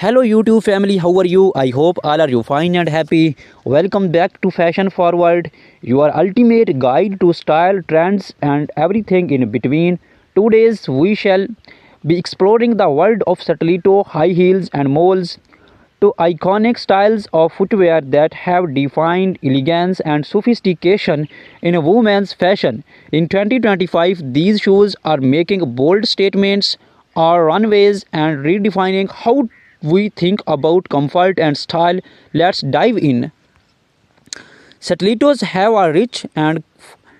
Hello YouTube family, how are you? I hope all are you fine and happy. Welcome back to Fashion Forward, your ultimate guide to style, trends and everything in between. Today we shall be exploring the world of stiletto, high heels and moles, two iconic styles of footwear that have defined elegance and sophistication in women's fashion. In 2025, these shoes are making bold statements on runways and redefining how we think about comfort and style. Let's dive in. Stilettos have a rich and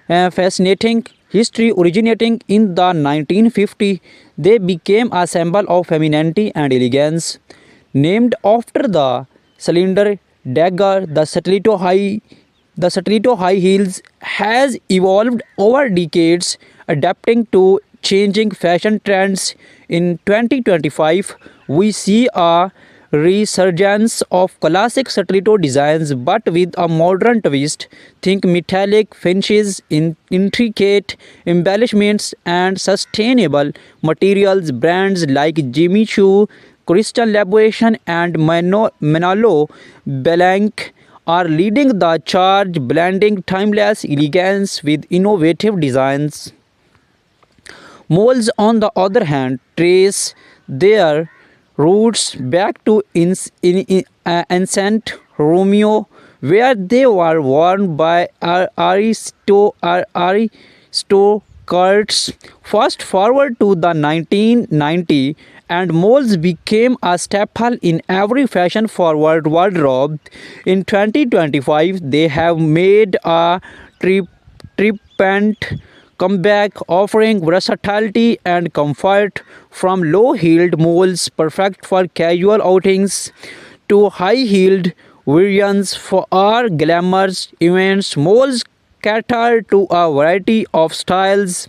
fascinating history. Originating in the 1950s, they became a symbol of femininity and elegance. Named after the cylinder dagger, the stiletto high heels has evolved over decades, adapting to changing fashion trends. In 2025, we see a resurgence of classic stiletto designs but with a modern twist. Think metallic finishes, intricate embellishments, and sustainable materials. Brands like Jimmy Choo, Crystal Labuation, and Manolo Blanc are leading the charge, blending timeless elegance with innovative designs. Moles, on the other hand, trace their roots back to ancient Romeo, where they were worn by aristocrats. Fast forward to the 1990s, and moles became a staple in every fashion-forward wardrobe. In 2025, they have made a triumphant comeback, offering versatility and comfort from low-heeled moles perfect for casual outings to high-heeled variants for our glamorous events. Moles cater to a variety of styles.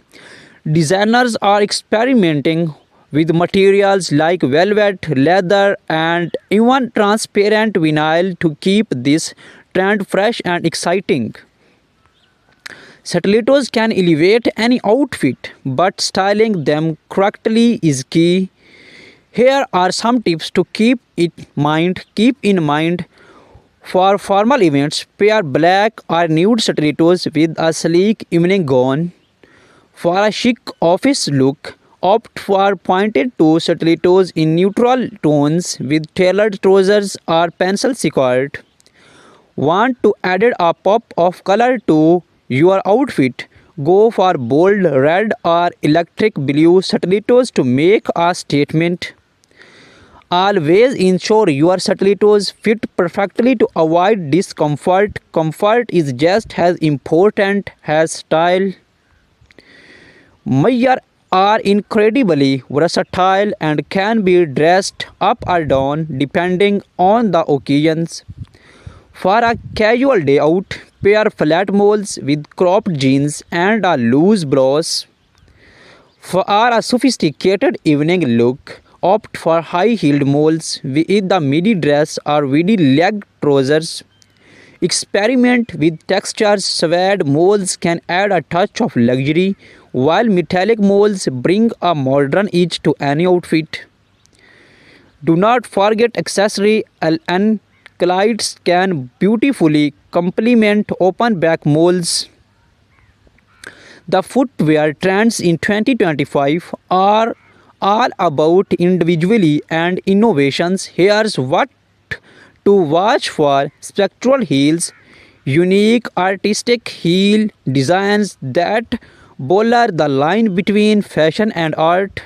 Designers are experimenting with materials like velvet, leather, and even transparent vinyl to keep this trend fresh and exciting. Stilettos can elevate any outfit, but styling them correctly is key. Here are some tips to keep in mind for formal events. Pair black or nude stilettos with a sleek evening gown. For a chic office look, opt for pointed toe stilettos in neutral tones with tailored trousers or pencil skirt. Want to add a pop of color to your outfit? Go for bold red or electric blue stilettos to make a statement. Always ensure your stilettos fit perfectly to avoid discomfort. Comfort is just as important as style. Mayar are incredibly versatile and can be dressed up or down depending on the occasions. For a casual day out, pair flat moles with cropped jeans and a loose blouse. For a sophisticated evening look, opt for high-heeled moles with the midi dress or midi leg trousers. Experiment with textures. Suede moles can add a touch of luxury, while metallic moles bring a modern edge to any outfit. Do not forget accessory. Anklites can beautifully complement open back moles. The footwear trends in 2025 are all about individuality and innovations. Here's what to watch for: spectral heels, unique artistic heel designs that blur the line between fashion and art.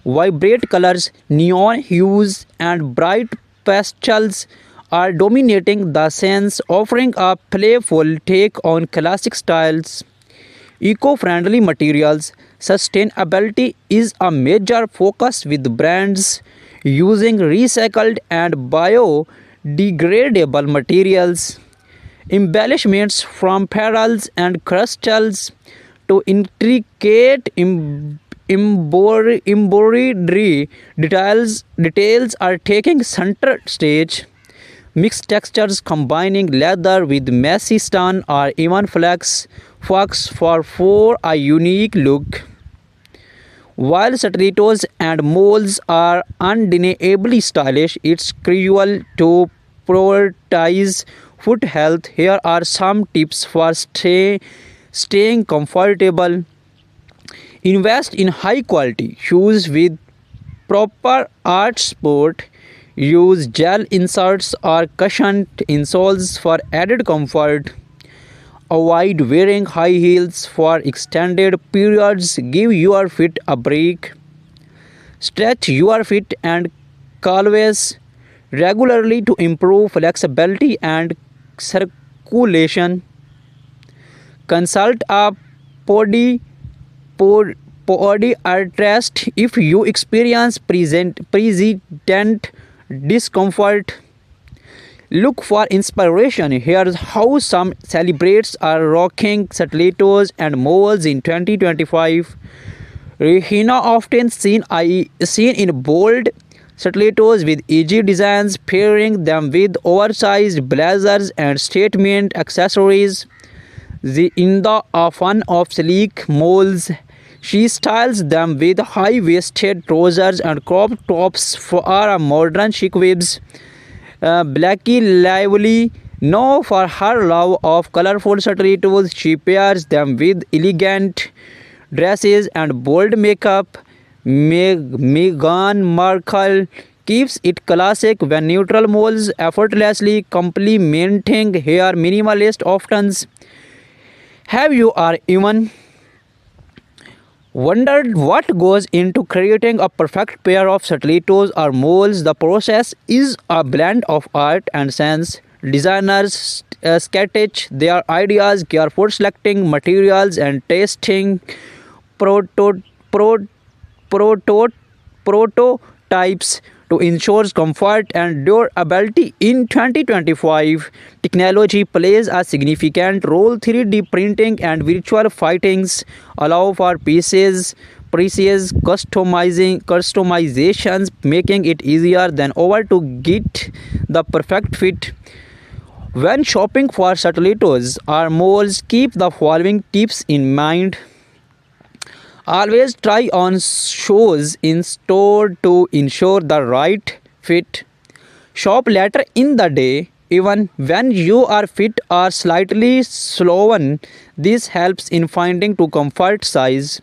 Vibrant colors, neon hues, and bright pastels are dominating the scenes, offering a playful take on classic styles. Eco-friendly materials. Sustainability is a major focus with brands using recycled and biodegradable materials. Embellishments from pearls and crystals to intricate embroidery details are taking center stage. Mixed textures combining leather with messy stone or even flax for a unique look. While stilettos and moles are undeniably stylish, it's crucial to prioritize foot health. Here are some tips for staying comfortable. Invest in high quality shoes with proper art support. Use gel inserts or cushioned insoles for added comfort. Avoid wearing high heels for extended periods. Give your feet a break. Stretch your feet and calves regularly to improve flexibility and circulation. Consult a podi, podiatrist if you experience persistent discomfort. Look for inspiration. Here's how some celebrities are rocking stilettos and moles in 2025. Rihanna often seen in bold stilettos with edgy designs, pairing them with oversized blazers and statement accessories. In the fun of sleek moles, she styles them with high-waisted trousers and crop tops for a modern chic vibes. Blackie Lively, known for her love of colorful stilettos, she pairs them with elegant dresses and bold makeup. Meghan Markle keeps it classic when neutral moles effortlessly complementing her minimalist options. Have you or even wondered what goes into creating a perfect pair of stilettos or moles? The process is a blend of art and science. Designers sketch their ideas, carefully selecting materials and testing proto- pro- proto- prototypes to ensure comfort and durability. In 2025, technology plays a significant role. 3D printing and virtual fittings allow for precise customizations, making it easier than ever to get the perfect fit. When shopping for stilettos or moles, keep the following tips in mind. Always try on shoes in store to ensure the right fit. Shop later in the day, even when your feet are slightly swollen. This helps in finding to comfort size.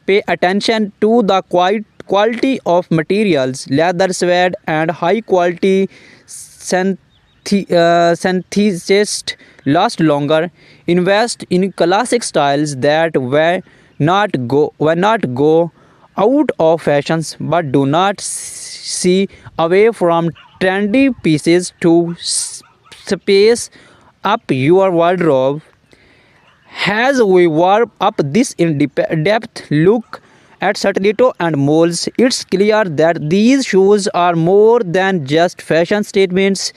Pay attention to the quality of materials. Leather, suede, and high quality synthesists last longer. Invest in classic styles that were not go out of fashions, but do not see away from trendy pieces to space up your wardrobe. As we warm up this in-depth look at stiletto and moles, it's clear that these shoes are more than just fashion statements.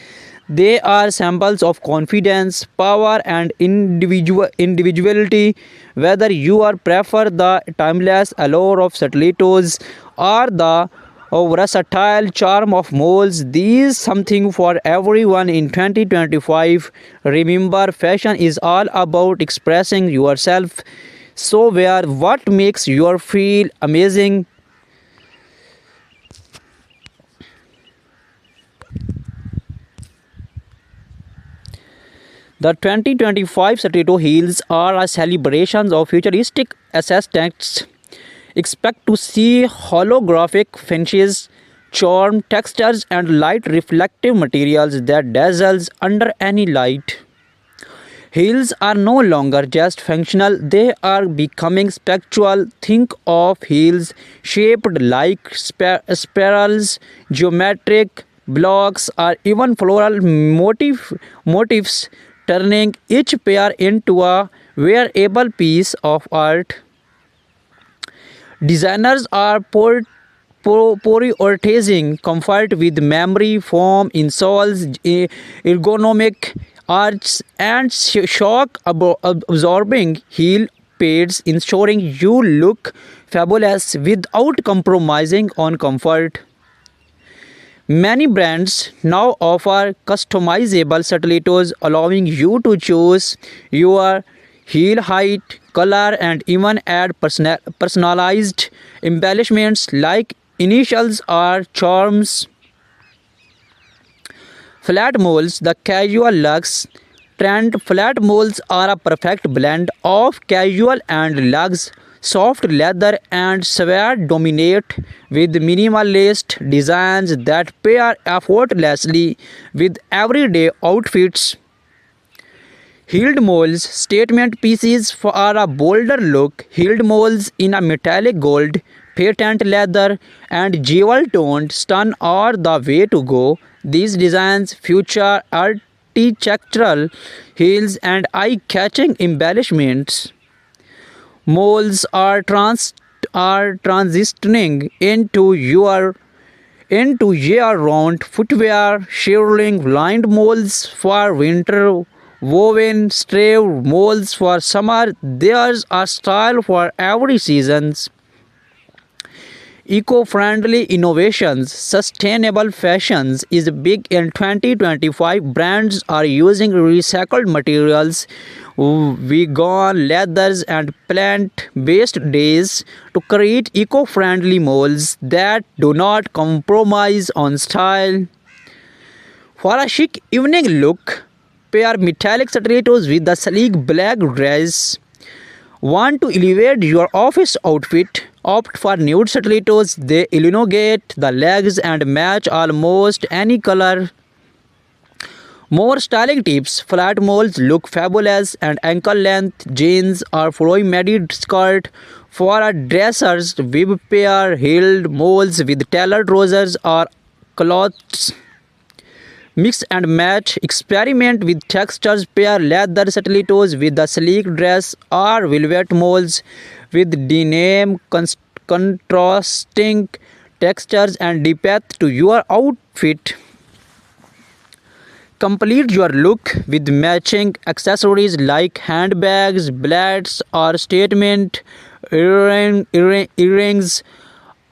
They are symbols of confidence, power, and individuality. Whether you are prefer the timeless allure of stilettos or the versatile charm of moles, these something for everyone in 2025. Remember, fashion is all about expressing yourself. So wear what makes you feel amazing. The 2025 stiletto heels are a celebration of futuristic aesthetics. Expect to see holographic finishes, charm textures, and light reflective materials that dazzles under any light. Heels are no longer just functional, they are becoming spectral. Think of heels shaped like spirals, geometric blocks, or even floral motifs, turning each pair into a wearable piece of art. Designers are prioritizing comfort with memory foam insoles, ergonomic arches, and shock absorbing heel pads, ensuring you look fabulous without compromising on comfort. Many brands now offer customizable stilettos, allowing you to choose your heel height, color, and even add personalized embellishments like initials or charms. Flat moles, the casual luxe trend. Flat moles are a perfect blend of casual and luxe. Soft leather and suede dominate with minimalist designs that pair effortlessly with everyday outfits. Heeled moles, statement pieces for a bolder look. Heeled moles in a metallic gold, patent leather, and jewel toned stun are the way to go. These designs feature architectural heels and eye catching embellishments. Moles are transitioning into year-round footwear, shearling lined moles for winter, woven stave moles for summer. There's a style for every season. Eco-friendly innovations, sustainable fashions is big in 2025. Brands are using recycled materials, vegan leathers and plant-based dyes to create eco-friendly molds that do not compromise on style. For a chic evening look, pair metallic stilettos with the sleek black dress. Want to elevate your office outfit? Opt for nude stilettos. They elongate the legs and match almost any color. More styling tips. Flat moles look fabulous and ankle length jeans or flowy midi skirt. For a dressers, bib pair heeled moles with tailored trousers or cloths. Mix and match. Experiment with textures. Pair leather stilettos with the sleek dress or velvet moles with denim, contrasting textures and depth to your outfit. Complete your look with matching accessories like handbags, belts, or statement earrings.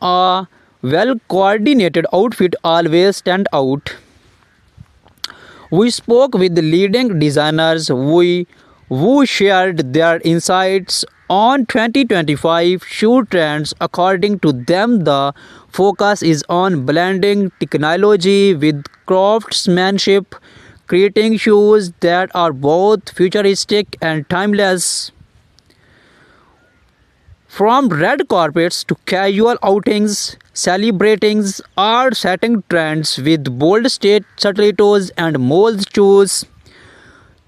A well coordinated outfit always stand out. We spoke with leading designers who shared their insights on 2025 shoe trends. According to them, the focus is on blending technology with craftsmanship, creating shoes that are both futuristic and timeless. From red carpets to casual outings, celebrating or setting trends with bold state stilettos and mold shoes.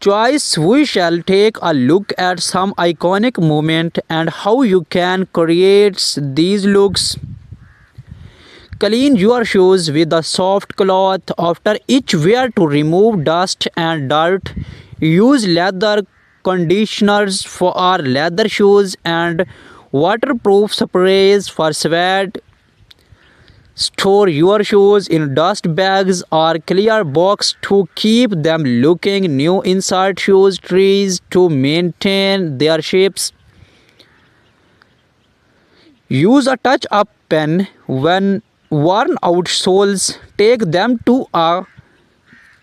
Choice, we shall take a look at some iconic moments and how you can create these looks. Clean your shoes with a soft cloth after each wear to remove dust and dirt. Use leather conditioners for our leather shoes and waterproof sprays for sweat. Store your shoes in dust bags or clear box to keep them looking new. Insert shoes trees to maintain their shapes. Use a touch-up pen when worn out soles. Take them to a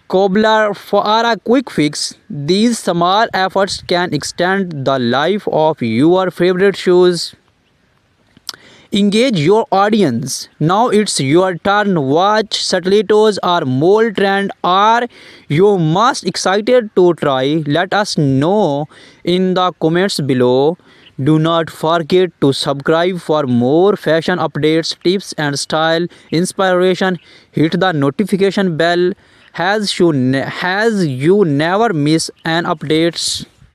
cobbler for a quick fix. These small efforts can extend the life of your favorite shoes. Engage your audience. Now it's your turn. Watch stilettos or mold trend. Are you most excited to try? Let us know in the comments below. Do not forget to subscribe for more fashion updates, tips and style inspiration. Hit the notification bell as you never miss an updates.